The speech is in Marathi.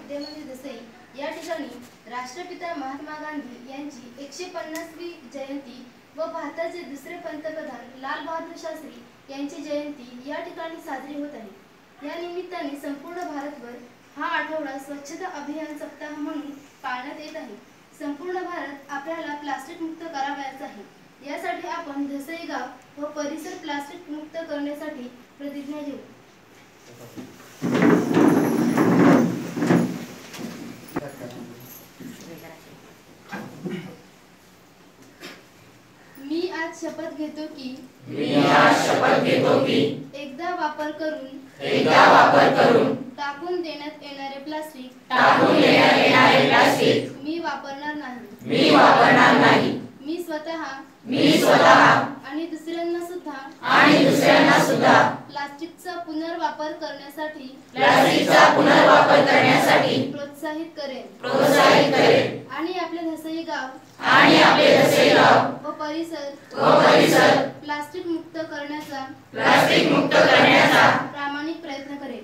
विद्यामंदिर दसई या ठिकाणी राष्ट्रपिता महात्मा गांधी यांची 150वी जयंती व भारताचे दुसरे पंतप्रधान लाल बहादूर शास्त्री यांची जयंती या ठिकाणी साजरी होत आहे। या निमित्ताने संपूर्ण भारतभर हा आठवडा स्वच्छता अभियान सप्ताह म्हणून पाळण्यात येत आहे। संपूर्ण भारत आपल्याला प्लास्टिक मुक्त करावयाचा आहे। यासाठी आपण दसई गाव व परिसर प्लास्टिक मुक्त करण्यासाठी प्रतिज्ञा घेऊ। मी आज शपथ घेतो की एकदा वापर करून टाकून देण्यात येणारे प्लास्टिक मी वापरणार नाही। मी स्वतः आणि दुसऱ्यांना सुद्धा प्लास्टिकचा पुनर्वापर करण्यासाठी प्रोत्साहित करेन आणि आपले दसई गाव व परिसर प्लास्टिक मुक्त करण्याचा प्रामाणिक प्रयत्न करेन।